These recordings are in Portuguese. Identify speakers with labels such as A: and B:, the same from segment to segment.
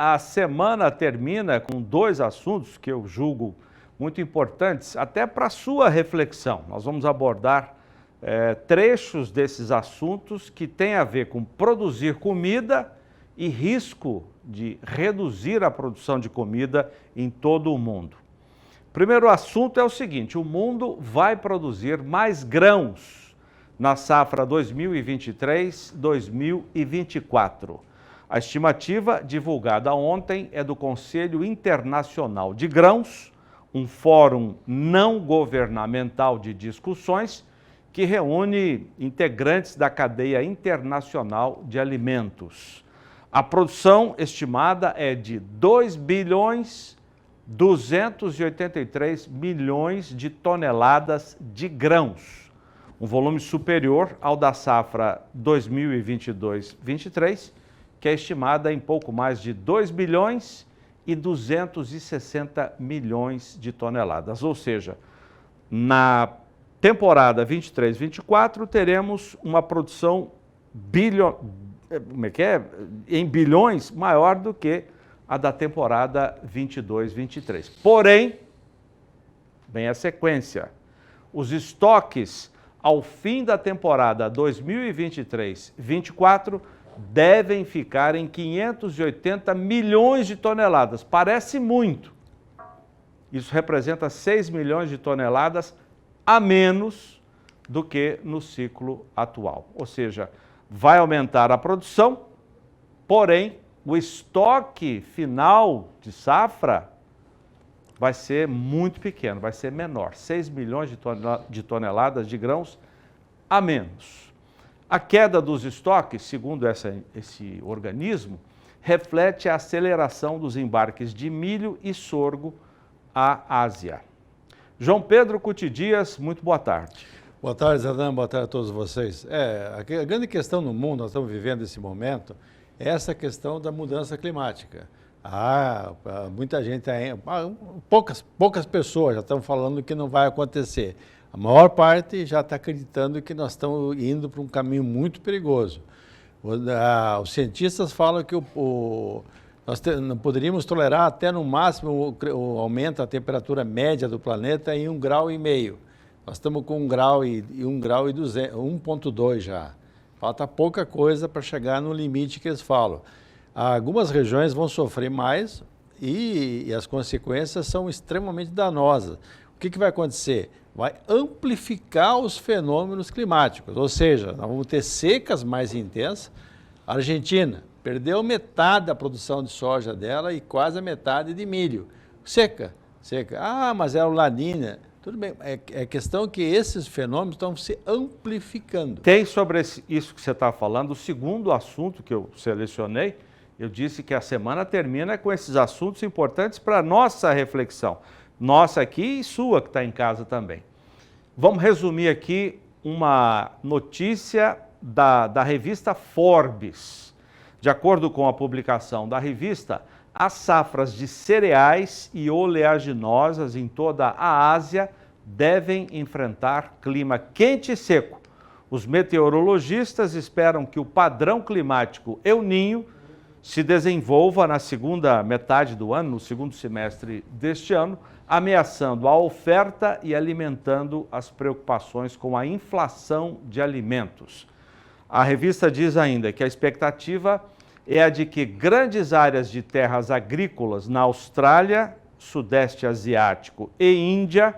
A: a semana termina com dois assuntos que eu julgo muito importantes, até para a sua reflexão. Nós vamos abordar trechos desses assuntos que têm a ver com produzir comida e risco de reduzir a produção de comida em todo o mundo. O primeiro assunto é o seguinte: o mundo vai produzir mais grãos na safra 2023-2024. A estimativa divulgada ontem é do Conselho Internacional de Grãos, um fórum não governamental de discussões que reúne integrantes da cadeia internacional de alimentos. A produção estimada é de 2,283 bilhões de toneladas de grãos, um volume superior ao da safra 2022-23, que é estimada em pouco mais de 2,260 bilhões de toneladas. Ou seja, na temporada 23-24 teremos uma produção em bilhões maior do que a da temporada 22-23. Porém, vem a sequência. Os estoques ao fim da temporada 2023-24 devem ficar em 580 milhões de toneladas. Parece muito. Isso representa 6 milhões de toneladas a menos do que no ciclo atual. Ou seja, vai aumentar a produção, porém, o estoque final de safra vai ser muito pequeno, vai ser menor, 6 milhões de toneladas de grãos a menos. A queda dos estoques, segundo esse organismo, reflete a aceleração dos embarques de milho e sorgo à Ásia. João Pedro Cuti Dias, muito boa tarde.
B: Boa tarde, Zadam, boa tarde a todos vocês. A grande questão no mundo, nós estamos vivendo esse momento, é essa questão da mudança climática. Muita gente, poucas pessoas já estão falando que não vai acontecer. A maior parte já está acreditando que nós estamos indo para um caminho muito perigoso. Os cientistas falam que nós não poderíamos tolerar até no máximo o aumento da temperatura média do planeta em 1,5 grau. Nós estamos com 1,2 já. Falta pouca coisa para chegar no limite que eles falam. Algumas regiões vão sofrer mais e as consequências são extremamente danosas. O que vai acontecer? Vai amplificar os fenômenos climáticos, ou seja, nós vamos ter secas mais intensas. A Argentina perdeu metade da produção de soja dela e quase a metade de milho. Seca. Mas é o La Niña. Tudo bem, é questão que esses fenômenos estão se amplificando.
A: Tem sobre isso que você está falando, o segundo assunto que eu selecionei. Eu disse que a semana termina com esses assuntos importantes para a nossa reflexão. Nossa aqui e sua que está em casa também. Vamos resumir aqui uma notícia da revista Forbes. De acordo com a publicação da revista, as safras de cereais e oleaginosas em toda a Ásia devem enfrentar clima quente e seco. Os meteorologistas esperam que o padrão climático El Niño se desenvolva na segunda metade do ano, no segundo semestre deste ano, ameaçando a oferta e alimentando as preocupações com a inflação de alimentos. A revista diz ainda que a expectativa é a de que grandes áreas de terras agrícolas na Austrália, Sudeste Asiático e Índia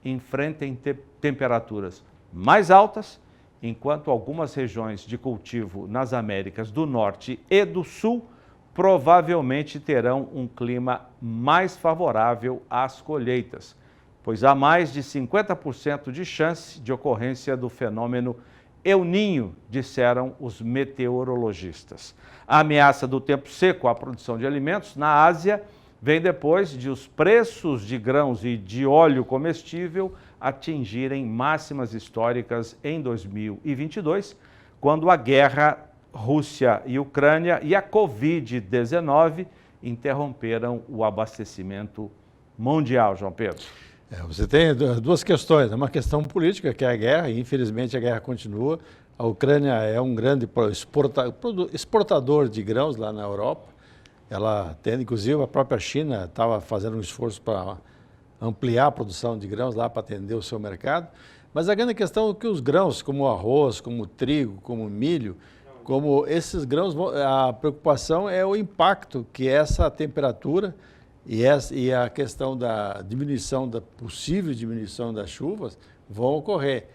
A: enfrentem temperaturas mais altas, enquanto algumas regiões de cultivo nas Américas do Norte e do Sul provavelmente terão um clima mais favorável às colheitas, pois há mais de 50% de chance de ocorrência do fenômeno El Niño, disseram os meteorologistas. A ameaça do tempo seco à produção de alimentos na Ásia vem depois de os preços de grãos e de óleo comestível atingirem máximas históricas em 2022, quando a guerra Rússia e Ucrânia e a Covid-19 interromperam o abastecimento mundial, João Pedro.
B: Você tem duas questões. Uma questão política, que é a guerra, e infelizmente a guerra continua. A Ucrânia é um grande exportador de grãos lá na Europa. ela tem, inclusive a própria China estava fazendo um esforço para ampliar a produção de grãos lá para atender o seu mercado. Mas a grande questão é que os grãos, como o arroz, como o trigo, como o milho, como esses grãos, a preocupação é o impacto que essa temperatura e a questão da diminuição, da possível diminuição das chuvas vão ocorrer.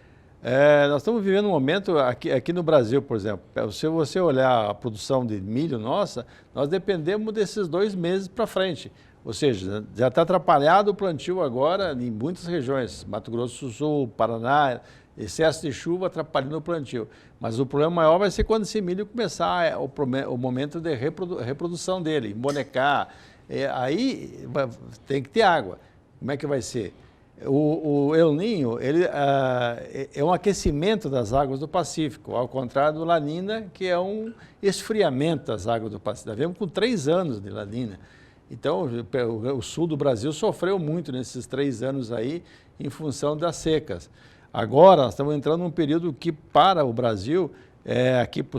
B: Nós estamos vivendo um momento, aqui no Brasil, por exemplo, se você olhar a produção de milho nossa, nós dependemos desses 2 meses para frente. Ou seja, já está atrapalhado o plantio agora em muitas regiões, Mato Grosso do Sul, Paraná, excesso de chuva atrapalhando o plantio. Mas o problema maior vai ser quando esse milho começar o momento de reprodução dele, embonecar. Aí tem que ter água. Como é que vai ser? O El Niño é um aquecimento das águas do Pacífico, ao contrário do La Niña, que é um esfriamento das águas do Pacífico. Nós vemos com 3 anos de La Niña. Então, o sul do Brasil sofreu muito nesses 3 anos aí, em função das secas. Agora, nós estamos entrando num período que, para o Brasil, aqui para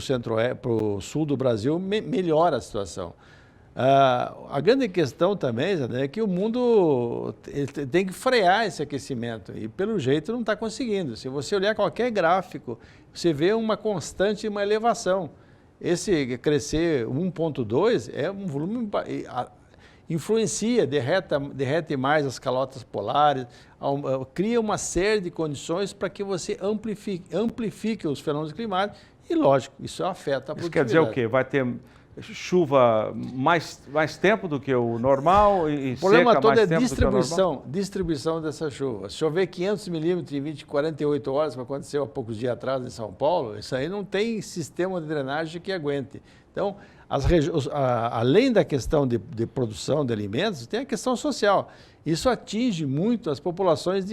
B: o sul do Brasil, melhora a situação. A grande questão também, Zé, é que o mundo tem que frear esse aquecimento e, pelo jeito, não está conseguindo. Se você olhar qualquer gráfico, você vê uma constante, uma elevação. Esse crescer 1,2 é um volume... influencia, derrete mais as calotas polares, cria uma série de condições para que você amplifique os fenômenos climáticos e, lógico, isso afeta a produtividade.
A: Isso quer dizer o quê? Vai ter chuva mais tempo do que o normal e
B: o problema
A: seca
B: todo
A: mais
B: é
A: tempo do que o normal?
B: distribuição dessa chuva. Se chover 500 milímetros em 48 horas, como aconteceu há poucos dias atrás em São Paulo, isso aí não tem sistema de drenagem que aguente. Então, além da questão de produção de alimentos, tem a questão social. Isso atinge muito as populações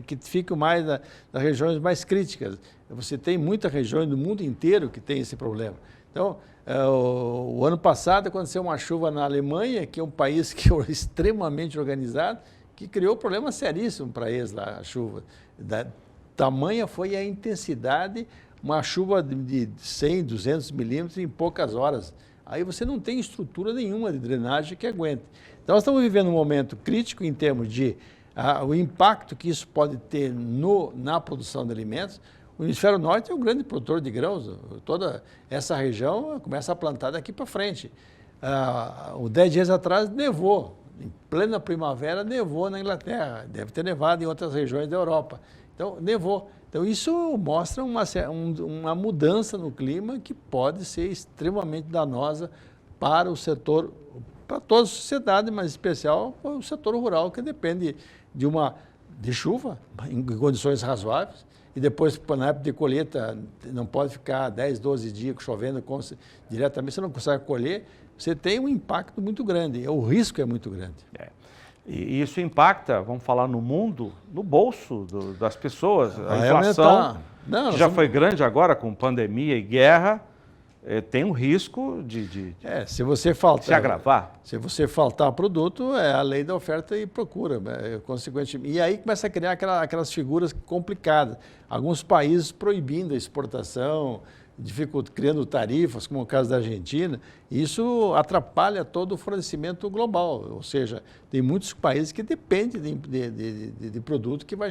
B: que ficam mais nas regiões mais críticas. Você tem muitas regiões do mundo inteiro que tem esse problema. Então, o ano passado aconteceu uma chuva na Alemanha, que é um país que é extremamente organizado, que criou problema seríssimo para eles lá, a chuva. Tamanha foi a intensidade, uma chuva de 100, 200 milímetros em poucas horas. Aí você não tem estrutura nenhuma de drenagem que aguente. Então, nós estamos vivendo um momento crítico em termos de o impacto que isso pode ter na produção de alimentos. O hemisfério norte é um grande produtor de grãos. Toda essa região começa a plantar daqui para frente. 10 dias atrás nevou. Em plena primavera nevou na Inglaterra. Deve ter nevado em outras regiões da Europa. Então, nevou. Então, isso mostra uma mudança no clima que pode ser extremamente danosa para o setor, para toda a sociedade, mas em especial para o setor rural, que depende de chuva em condições razoáveis. E depois, na época de colheita, não pode ficar 10, 12 dias chovendo diretamente, você não consegue colher, você tem um impacto muito grande, o risco é muito grande.
A: E isso impacta, vamos falar no mundo, no bolso das pessoas. A inflação, que já foi grande agora com pandemia e guerra, tem um risco de se agravar.
B: Se você faltar produto, é a lei da oferta e procura, consequentemente. E aí começa a criar aquelas figuras complicadas. Alguns países proibindo a exportação, criando tarifas, como o caso da Argentina. Isso atrapalha todo o fornecimento global. Ou seja, tem muitos países que dependem de produto que vai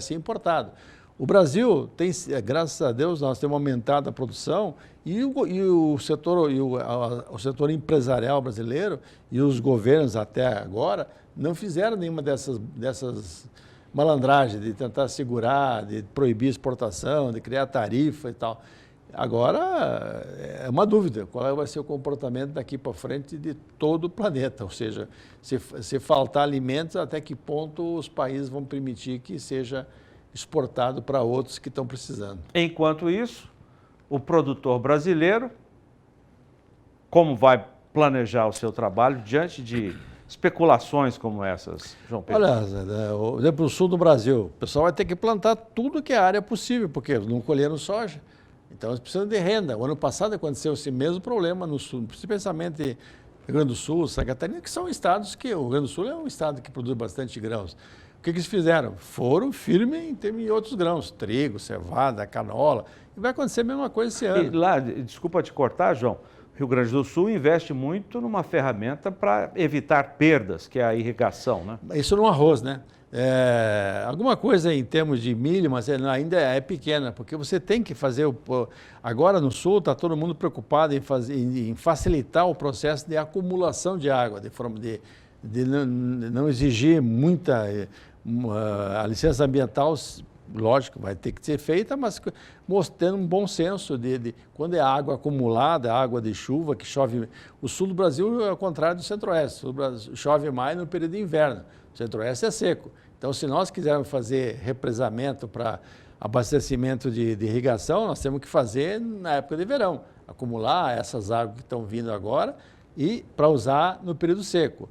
B: ser importado. O Brasil tem, graças a Deus, nós temos aumentado a produção e o setor empresarial brasileiro e os governos até agora não fizeram nenhuma dessas malandragens de tentar segurar, de proibir exportação, de criar tarifa e tal. Agora, é uma dúvida, qual vai ser o comportamento daqui para frente de todo o planeta, ou seja, se faltar alimentos, até que ponto os países vão permitir que seja exportado para outros que estão precisando.
A: Enquanto isso, o produtor brasileiro, como vai planejar o seu trabalho diante de especulações como essas, João Pedro?
B: Olha, por exemplo, no sul do Brasil, o pessoal vai ter que plantar tudo que é área possível, porque não colheram soja. Então, eles precisam de renda. O ano passado aconteceu esse mesmo problema no sul, principalmente Rio Grande do Sul, Santa Catarina, que são estados que... O Rio Grande do Sul é um estado que produz bastante grãos. O que eles fizeram? Foram firmes em outros grãos, trigo, cevada, canola. E vai acontecer a mesma coisa esse ano.
A: E lá, desculpa te cortar, João, Rio Grande do Sul investe muito numa ferramenta para evitar perdas, que é a irrigação, né?
B: Isso no arroz, né? Alguma coisa em termos de milho, mas ainda é pequena, porque você tem que fazer... Agora no Sul está todo mundo preocupado em facilitar o processo de acumulação de água, de não exigir muita... A licença ambiental, lógico, vai ter que ser feita, mas mostrando um bom senso quando é água acumulada, água de chuva, que chove... O sul do Brasil é ao contrário do centro-oeste. O Brasil chove mais no período de inverno. O centro-oeste é seco. Então, se nós quisermos fazer represamento para abastecimento de irrigação, nós temos que fazer na época de verão. Acumular essas águas que estão vindo agora e para usar no período seco.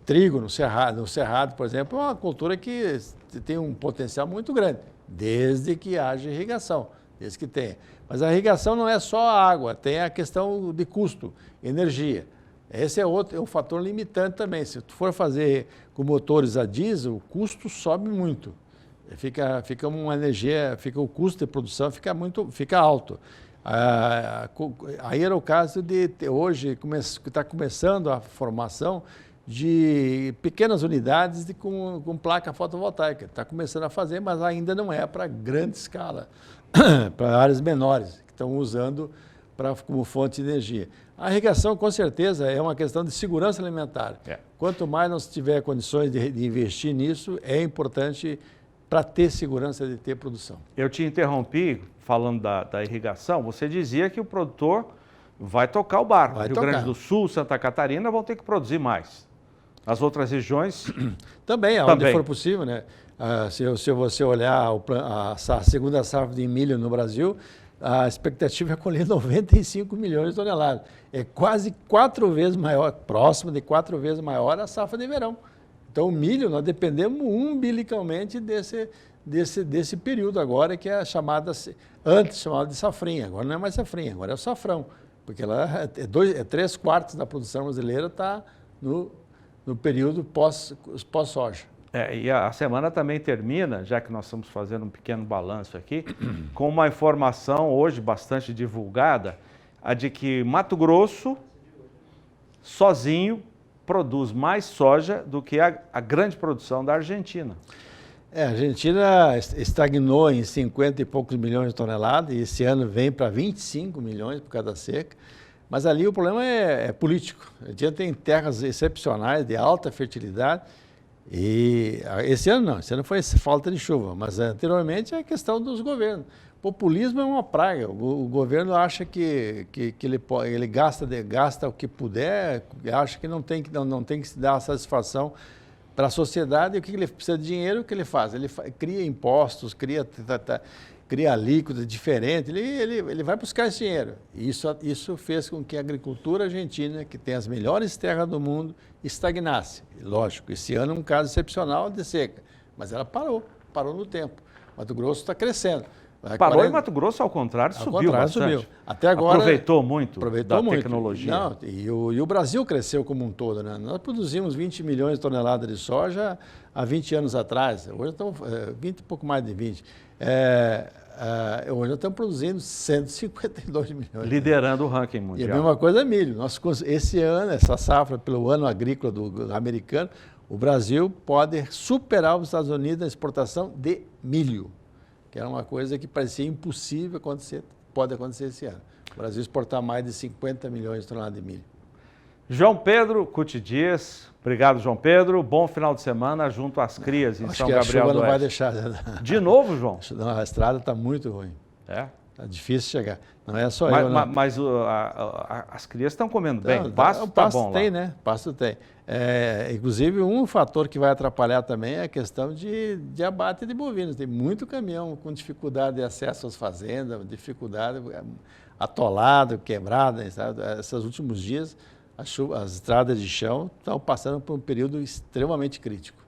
B: Trigo no Cerrado, por exemplo, é uma cultura que tem um potencial muito grande, desde que haja irrigação, desde que tenha. Mas a irrigação não é só a água, tem a questão de custo, energia. Esse é um fator limitante também. Se tu for fazer com motores a diesel, o custo sobe muito. Fica uma energia, o custo de produção fica alto. Aí era o caso de hoje está começando a formação de pequenas unidades com placa fotovoltaica. Está começando a fazer, mas ainda não é para grande escala, para áreas menores, que estão usando como fonte de energia. A irrigação, com certeza, é uma questão de segurança alimentar. Quanto mais nós tiver condições de investir nisso, é importante para ter segurança de ter produção.
A: Eu te interrompi falando da irrigação, você dizia que o produtor vai tocar o barco. Rio Grande do Sul, Santa Catarina vão ter que produzir mais. As outras regiões...
B: Também, onde for possível, né? Se você olhar a segunda safra de milho no Brasil, a expectativa é colher 95 milhões de toneladas. É quase 4 vezes maior, próximo de 4 vezes maior a safra de verão. Então, o milho, nós dependemos umbilicalmente desse período agora, que é antes chamada de safrinha. Agora não é mais safrinha, agora é o safrão. Porque ela 3/4 da produção brasileira está no período pós-soja.
A: E a semana também termina, já que nós estamos fazendo um pequeno balanço aqui, com uma informação hoje bastante divulgada, a de que Mato Grosso, sozinho, produz mais soja do que a grande produção da Argentina.
B: A Argentina estagnou em 50 e poucos milhões de toneladas e esse ano vem para 25 milhões por causa da seca. Mas ali o problema é político. A Argentina tem terras excepcionais, de alta fertilidade. E esse ano foi falta de chuva, mas anteriormente é questão dos governos. Populismo é uma praga. O governo acha que ele gasta o que puder, acha que não tem que se dar satisfação para a sociedade. E o que ele precisa de dinheiro, o que ele faz? Ele cria impostos, cria alíquotas diferentes, ele vai buscar esse dinheiro. Isso fez com que a agricultura argentina, que tem as melhores terras do mundo, estagnasse. Lógico, esse ano é um caso excepcional de seca, mas ela parou no tempo. Mato Grosso está crescendo.
A: Parou e Mato Grosso, ao contrário, subiu bastante.
B: Até agora,
A: aproveitou muito da tecnologia.
B: Não, e o Brasil cresceu como um todo, né? Nós produzimos 20 milhões de toneladas de soja há 20 anos atrás. Hoje estamos 20 e pouco mais de 20. Hoje nós estamos produzindo 152 milhões.
A: Liderando o ranking mundial.
B: E a mesma coisa é milho. Esse ano, essa safra, pelo ano agrícola do americano, o Brasil pode superar os Estados Unidos na exportação de milho, que era uma coisa que parecia impossível acontecer, pode acontecer esse ano. O Brasil exportar mais de 50 milhões de toneladas de milho.
A: João Pedro Cuti Dias, obrigado, João Pedro. Bom final de semana junto às crias em São Gabriel do Oeste.
B: Acho que a chuva não vai deixar.
A: De novo, João?
B: Não, a estrada está muito ruim. Está difícil chegar. Não é só
A: mas as crias estão comendo bem. O pasto está bom
B: tem,
A: lá.
B: Né? O pasto tem. Inclusive, um fator que vai atrapalhar também é a questão de abate de bovinos. Tem muito caminhão com dificuldade de acesso às fazendas, dificuldade, atolado, quebrado. Esses últimos dias, as estradas de chão estão passando por um período extremamente crítico.